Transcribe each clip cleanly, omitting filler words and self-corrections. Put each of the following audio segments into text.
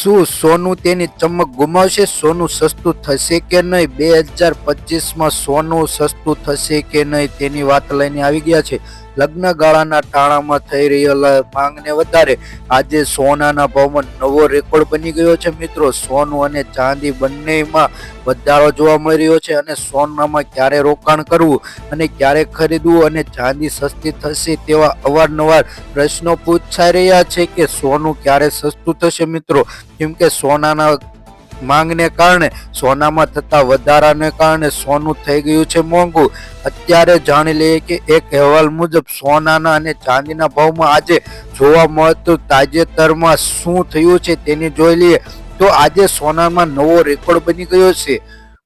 શું સોનું તેની ચમક ગુમાવશે? સોનું સસ્તું થશે કે નહીં? 2025માં સોનું સસ્તું થશે કે નહીં તેની વાત લઈને આવી ગયા છે. લગ્ન ગાળાના ટાણામાં થઈ રહેલા માંગને વધારે આજે સોનાના ભાવમાં નવો રેકોર્ડ બની ગયો છે. મિત્રો, સોનું અને ચાંદી બંનેમાં વધારો જોવા મળી રહ્યો છે અને સોનામાં ક્યારે રોકાણ કરવું અને ક્યારે ખરીદવું અને ચાંદી સસ્તી થશે તેવા અવારનવાર પ્રશ્નો પૂછાઈ રહ્યા છે કે સોનું ક્યારે સસ્તું થશે. મિત્રો, કેમ કે સોનાના માંગને કારણે સોનામાં થતા વધારાને કારણે સોનું થઈ ગયું છે મોંઘું. અત્યારે જાણી લઈએ કે એક અહેવાલ મુજબ સોનાના અને ચાંદીના ભાવમાં આજે જોવા મળતું તાજેતરમાં શું થયું છે તેની જોઈ લઈએ તો આજે સોનામાં નવો રેકોર્ડ બની ગયો છે.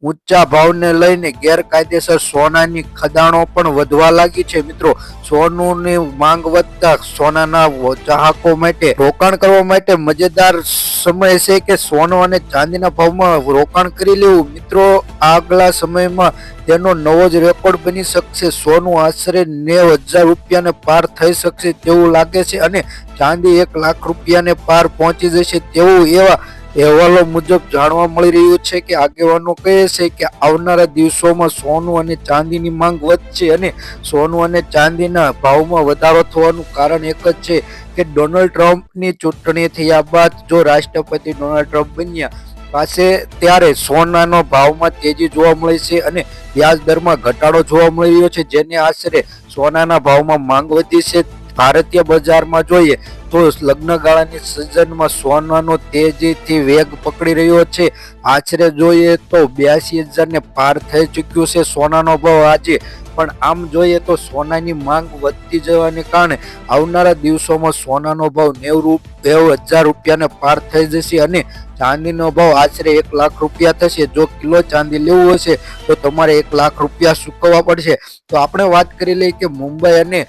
ઊંચા ભાવને લઈને ગેરકાયદેસર સોનાની ખદાણો પણ વધવા લાગી છે. મિત્રો, સોનુની માંગ વધતા સોનાના ચાહકો માટે રોકાણ કરવા માટે મજેદાર સમય છે કે સોનું અને ચાંદીના ભાવમાં રોકાણ કરી લેવું. મિત્રો, આગલા સમયમાં તેનો નવો જ રેકોર્ડ બની શકશે. સોનું આશરે 90,000 રૂપિયાને પાર થઈ શકશે તેવું લાગે છે અને ચાંદી 1 લાખ રૂપિયાને પાર પહોંચી જશે તેવું એવા અહેવાલો મુજબ જાણવા મળી રહ્યું છે કે આગેવાનો કહે છે કે આવનારા દિવસોમાં સોનું અને ચાંદીની માંગ વધશે અને સોનું અને ચાંદીના ભાવમાં વધારો થવાનું કારણ એક જ છે કે ડોનાલ્ડ ટ્રમ્પની ચૂંટણી થયા બાદ જો રાષ્ટ્રપતિ ડોનાલ્ડ ટ્રમ્પ બન્યા પાસે ત્યારે સોનાનો ભાવમાં તેજી જોવા મળી છે અને વ્યાજ દરમાં ઘટાડો જોવા મળી રહ્યો છે, જેને આશરે સોનાના ભાવમાં માંગ વધી છે. ભારતીય બજારમાં જોઈએ તો લગ્નગાળાની સિઝનમાં સોનાનો તેજીથી વેગ પકડી રહ્યો છે. આશરે જોઈએ તો 82,000 ને પાર થઈ ચૂક્યું છે સોનાનો ભાવ આજે. પણ આમ જોઈએ તો સોનાની માંગ વધતી જવાને કારણે આવનારા દિવસોમાં સોનાનો ભાવ 90,000 રૂપિયાને પાર થઈ જશે અને ચાંદીનો ભાવ આશરે 1 લાખ રૂપિયા થશે. જો કિલો ચાંદી લેવું હશે તો તમારે 1 લાખ રૂપિયા ચૂકવવા પડશે. તો આપણે વાત કરી લઈએ કે મુંબઈ અને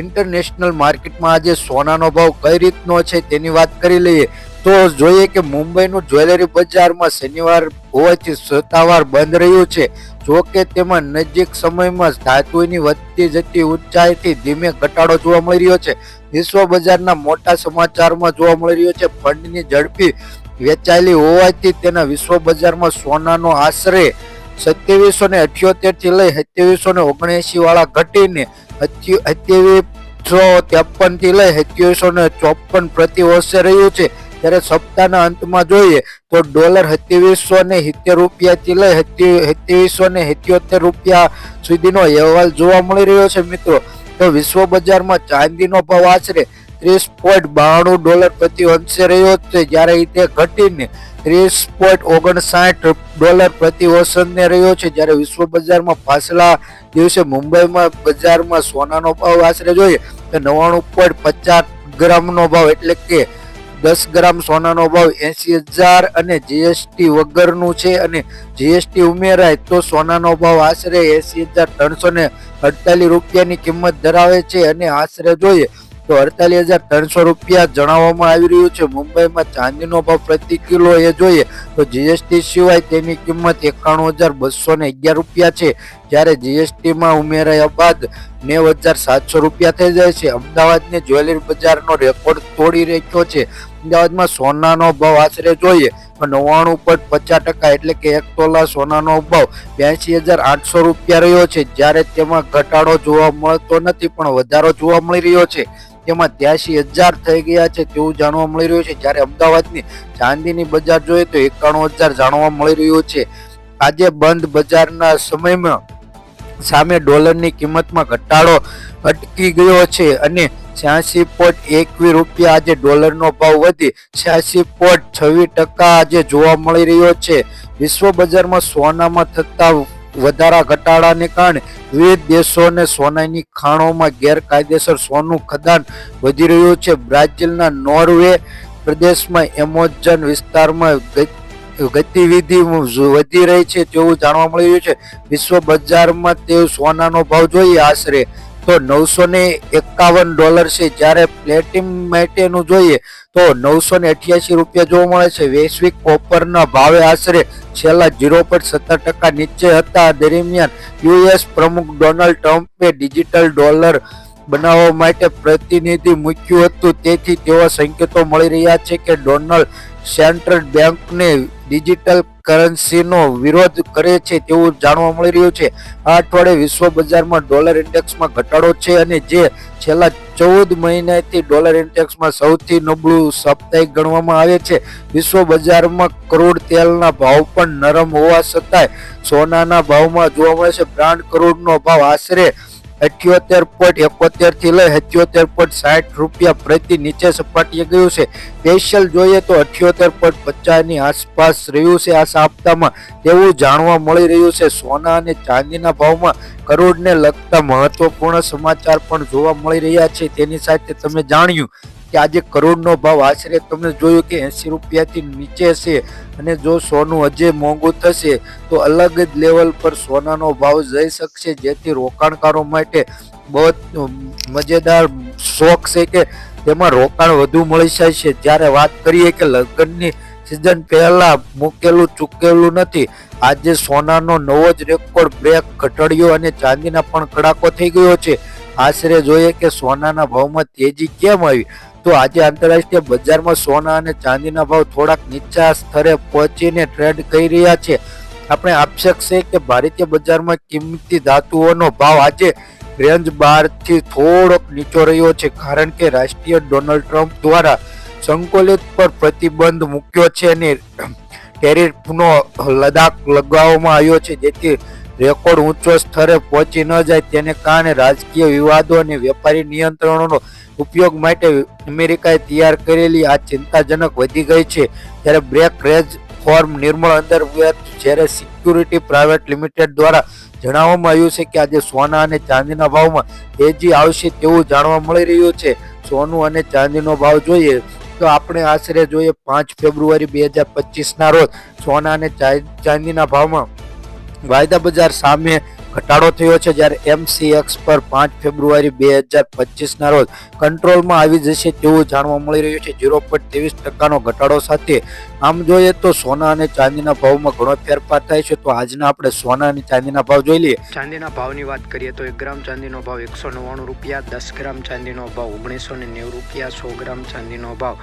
ઇન્ટરનેશનલ માર્કેટમાં આજે સોનાનો ભાવ કઈ રીતનો છે તેની વાત કરી લઈએ તો જોઈએ કે મુંબઈનું જ્વેલરી બજારમાં શનિવાર હોવાથી સત્તાવાર બંધ રહ્યું છે. જો કે તેમાં નજીક સમયમાં ધાતુની વધતી જતી ઊંચાઈથી ધીમે ઘટાડો જોવા મળી રહ્યો છે. વિશ્વ બજારના મોટા સમાચારમાં જોવા મળી રહ્યો છે ફંડની ઝડપી વેચાયેલી હોવાથી તેના વિશ્વ બજારમાં સોનાનો આશરે 2778 થી લઈ 2779 વાળા ઘટીને 2753 થી લઈ 2754 પ્રતિ વર્ષે રહ્યું છે. ત્યારે સપ્તાહના અંતમાં જોઈએ તો ડોલર 2770 રૂપિયાથી લઈ 2777 રૂપિયા સુધીનો અહેવાલ જોવા મળી રહ્યો છે. મિત્રો, તો વિશ્વ બજારમાં ચાંદીનો ભાવ આશરે $30.92 પ્રતિ અંશે રહ્યો છે, જ્યારે તે ઘટીને $30.59 પ્રતિ ઓસનને રહ્યો છે. જ્યારે વિશ્વ બજારમાં પાછલા દિવસે મુંબઈમાં બજારમાં સોનાનો ભાવ આશરે જોઈએ તો 99.50 ગ્રામનો ભાવ એટલે કે 10 ગ્રામ સોનાનો ભાવ 80,000 અને જીએસટી વગરનું છે અને જીએસટી ઉમેરાય તો સોનાનો ભાવ આશરે 80,348 રૂપિયાની કિંમત ધરાવે છે અને આશરે જોઈએ તો 48,300 રૂપિયા જણાવવામાં આવી રહ્યું છે. મુંબઈમાં ચાંદીનો ભાવ પ્રતિ કિલો એ જોઈએ તો જીએસટી સિવાય તેની કિંમત 91,211 રૂપિયા છે, જ્યારે જીએસટીમાં ઉમેરાયા બાદ 90,700 રૂપિયા થઈ જાય છે. અમદાવાદની જ્વેલરી બજારનો રેકોર્ડ તોડી રાખ્યો છે. અમદાવાદમાં સોનાનો ભાવ આશરે જોઈએ તો 99.50% એટલે કે 1 તોલા સોનાનો ભાવ 82,800 રૂપિયા રહ્યો છે, જ્યારે તેમાં ઘટાડો જોવા મળતો નથી પણ વધારો જોવા મળી રહ્યો છે. તેમાં 83,000 થઈ ગયા છે તેવું જાણવા મળી રહ્યું છે. જ્યારે અમદાવાદની ચાંદીની બજાર જોઈએ તો 91,000 જાણવા મળી રહ્યું છે. આજે બંધ બજારના સમયમાં સામે ડોલરની કિંમતમાં ઘટાડો અટકી ગયો છે અને 86.21 રૂપિયા આજે ડોલરનો ભાવ વધી 86.26% આજે જોવા મળી રહ્યો છે. વિશ્વ બજારમાં સોનામાં થતા વધારા ઘટાડાને કારણે વિવિધ દેશોને સોનાની ખાણોમાં ગેરકાયદેસર સોનું ખદાન વધી રહ્યું છે. બ્રાઝિલના નોર્વે પ્રદેશમાં એમેઝોન વિસ્તારમાં ગતિવિધિ વધી રહી છે તેવું જાણવા મળી રહ્યું છે. વિશ્વ બજારમાં તે સોનાનો ભાવ જોઈએ આશરે તો $951 છે, જ્યારે પ્લેટિનમ માટેનું જોઈએ તો 988 રૂપિયા જોવા મળે છે. વૈશ્વિક કોપરના ભાવે આશરે છેલ્લા 0.17% નીચે હતા. દરમિયાન યુએસ પ્રમુખ ડોનાલ્ડ ટ્રમ્પે ડિજિટલ ડોલર બનાવવા માટે પ્રતિનિધિ મૂક્યું હતું. તેથી તેવા સંકેતો મળી રહ્યા છે કે ડોનાલ્ડ સેન્ટ્રલ બેંકને ડિજિટલ કરન્સીનો વિરોધ કરે છે તેવું જાણવા મળી રહ્યું છે. આ અઠવાડિયે વિશ્વ બજારમાં ડોલર ઇન્ડેક્સમાં ઘટાડો છે અને જે છેલ્લા 14 મહિનાથી ડોલર ઇન્ડેક્સમાં સૌથી નબળું સાપ્તાહિક ગણવામાં આવે છે. વિશ્વ બજારમાં ક્રૂડ તેલના ભાવ પણ નરમ હોવા છતાંય સોનાના ભાવમાં જોવા મળે છે. બ્રાન્ડ ક્રૂડનો ભાવ આશરે 78.71 થી લઈ 77.60 રૂપિયા પ્રતિ નીચે સપાટીએ ગયું છે. સ્પેશિયલ જોઈએ તો 78.50 ની આસપાસ રહ્યું છે આ સપ્તાહમાં તેવું જાણવા મળી રહ્યું છે. સોના અને ચાંદીના ભાવમાં ક્રૂડને લગતા મહત્વપૂર્ણ સમાચાર પણ જોવા મળી રહ્યા છે. તેની સાથે તમે જાણ્યું કે આજે ક્રૂડનો ભાવ આશરે તમે જોયું કે 80 રૂપિયાથી નીચે છે અને જો સોનું હજે મોંઘું થશે તો અલગ જ લેવલ પર સોનાનો ભાવ જઈ શકશે, જેથી રોકાણકારો માટે બહુ મજેદાર શોખ છે કે તેમાં રોકાણ વધુ મળી જાય છે. જ્યારે વાત કરીએ કે લગ્નની સિઝન પહેલા મૂકેલું ચૂકેલું નથી, આજે સોનાનો નવો જ રેકોર્ડ બ્રેક ઘટાડ્યો અને ચાંદીના પણ કડાકો થઈ ગયો છે. આશરે જોઈએ કે સોનાના ભાવમાં તેજી કેમ આવી, તો આજે આંતરરાષ્ટ્રીય બજારમાં સોના અને ચાંદીના ભાવ થોડાક નીચા સ્તરે પહોંચીને ટ્રેડ કરી રહ્યા છે. આપણે આક્ષેપ છે કે ભારતીય બજારમાં કિંમતી ધાતુઓનો ભાવ આજે રેન્જ 12 થી થોડોક નીચો રહ્યો છે, કારણ કે રાષ્ટ્રીય ડોનાલ્ડ ટ્રમ્પ દ્વારા સંકલિત પર પ્રતિબંધ મૂક્યો છે અને ટેરિફનો લદાખ લગાવવામાં આવ્યો છે, જેથી રેકોર્ડ ઊંચો સ્તરે પહોંચી ન જાય. તેને કારણે રાજકીય વિવાદો અને વેપારી નિયંત્રણોનો ઉપયોગ માટે અમેરિકાએ તૈયાર કરેલી આ ચિંતાજનક વધી ગઈ છે. ત્યારે બ્રેક રેજ ફોર્મ નિર્મળ અંતર્ગત જ્યારે સિક્યુરિટી પ્રાઇવેટ લિમિટેડ દ્વારા જણાવવામાં આવ્યું છે કે આજે સોના અને ચાંદીના ભાવમાં તેજી આવશે તેવું જાણવા મળી રહ્યું છે. સોનું અને ચાંદીનો ભાવ જોઈએ તો આપણે આશરે જોઈએ 5 ફેબ્રુઆરી 2025 ના રોજ સોના અને ચાંદીના ભાવમાં વાયદા બજાર સામે ઘટાડો થયો છે, જ્યારે MCX પર 5 ફેબ્રુઆરી 2025 ના રોજ કંટ્રોલમાં આવી જશે તેવું જાણવા મળી રહ્યું છે, 0.23% ઘટાડો સાથે. આમ જોઈએ તો સોના અને ચાંદીના ભાવમાં ઘણો ફેરફાર થાય છે. તો આજના આપણે સોના અને ચાંદીના ભાવ જોઈ લઈએ. ચાંદીના ભાવની વાત કરીએ તો 1 ગ્રામ ચાંદીનો ભાવ 199 રૂપિયા, 10 ગ્રામ ચાંદીનો ભાવ 1990 રૂપિયા, 100 ગ્રામ ચાંદીનો ભાવ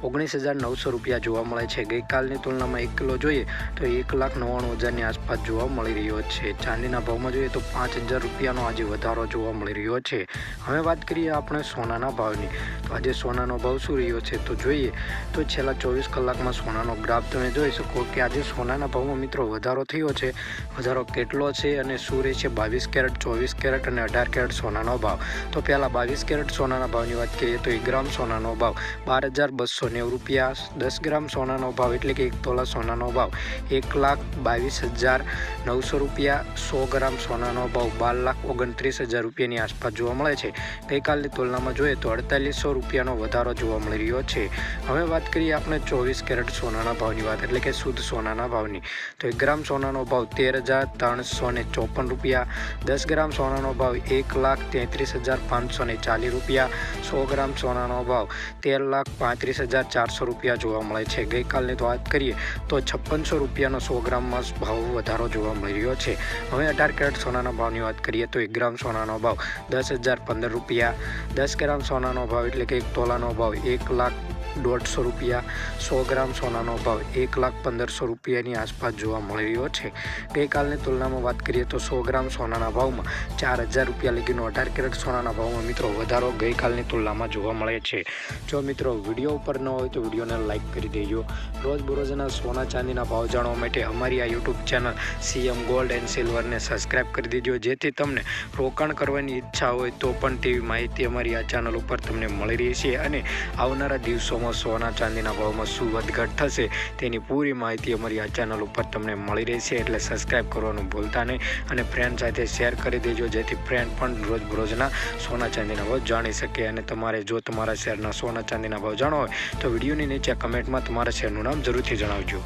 19,900 રૂપિયા જોવા મળે છે. ગઈકાલની તુલનામાં 1 કિલો જોઈએ તો 1,99,000ની આસપાસ જોવા મળી રહ્યો છે. ચાંદીના ભાવમાં જોઈએ તો 5,000 રૂપિયાનો આજે વધારો જોવા મળી રહ્યો છે. હવે વાત કરીએ આપણે સોનાના ભાવની, તો આજે સોનાનો ભાવ શું રહ્યો છે તો જોઈએ તો છેલ્લા 24 કલાકમાં સોનાનો ગ્રાફ તમે જોઈ શકો કે આજે સોનાના ભાવમાં મિત્રો વધારો થયો છે. વધારો કેટલો છે અને શું રહે છે 22 કેરેટ, 24 કેરેટ અને 18 કેરેટ સોનાનો ભાવ. તો પહેલાં 22 કેરેટ સોનાના ભાવની વાત કરીએ તો 1 ગ્રામ સોનાનો ભાવ 12,290 રૂપિયા, 10 ગ્રામ સોનાનો ભાવ એટલે કે 1 તોલા સોનાનો ભાવ 1,22,900 રૂપિયા, 100 ગ્રામ સોનાનો ભાવ 12,29,000 રૂપિયાની આસપાસ જોવા મળે છે. ગઈકાલની તુલનામાં જોઈએ તો 4,800 રૂપિયાનો વધારો જોવા મળી રહ્યો છે. હવે વાત કરીએ આપણે 24 કેરેટ સોનાના ભાવની વાત એટલે કે શુદ્ધ સોનાના ભાવની, તો 1 ગ્રામ સોનાનો ભાવ 13,354 રૂપિયા, 10 ગ્રામ સોનાનો ભાવ 1,33,540 રૂપિયા, 100 ગ્રામ સોનાનો ભાવ 13,35,400 રૂપિયા જોવા મળે છે. ગઈકાલની વાત કરીએ તો 5600 રૂપિયાનો 100 ગ્રામમાં ભાવ વધારો જોવા મળી રહ્યો છે. હવે 18 કેરેટ સોનાના ભાવની વાત કરીએ તો 1 ગ્રામ સોનાનો ભાવ 10,015 રૂપિયા, 10 ગ્રામ સોનાનો ભાવ એટલે કે 1 તોલાનો ભાવ 1,150 રૂપિયા, 100 ગ્રામ સોનાનો ભાવ 1,1500 રૂપિયાની આસપાસ જોવા મળી રહ્યો છે. ગઈકાલની તુલનામાં વાત કરીએ તો 100 ગ્રામ સોનાના ભાવમાં 4,000 રૂપિયા લગીનો 18 કેરેટ સોનાના ભાવમાં મિત્રો વધારો ગઈકાલની તુલનામાં જોવા મળે છે. જો મિત્રો વિડીયો ઉપર ન હોય તો વિડીયોને લાઇક કરી દેજો. રોજબરોજના સોના ચાંદીના ભાવ જાણવા માટે અમારી આ YouTube channel CM gold and સિલ્વરને સબસ્ક્રાઈબ કરી દેજો, જેથી તમને રોકાણ કરવાની ઈચ્છા હોય તો પણ તેવી માહિતી અમારી આ ચેનલ ઉપર તમને મળી રહેશે અને આવનારા દિવસોમાં સોના ચાંદીના ભાવમાં શું વધઘટ થશે તેની પૂરી માહિતી અમારી આ ચેનલ ઉપર તમને મળી રહેશે. એટલે સબસ્ક્રાઈબ કરવાનું ભૂલતા નહીં અને ફ્રેન્ડ સાથે શેર કરી દેજો, જેથી ફ્રેન્ડ પણ રોજબરોજના સોના ચાંદીના ભાવ જાણી શકે. અને તમારે જો તમારા શહેરના સોના ચાંદીના ભાવ જાણવા હોય તો વિડીયોની નીચે કમેન્ટમાં તમારા શહેરનું નામ જરૂરથી જણાવજો.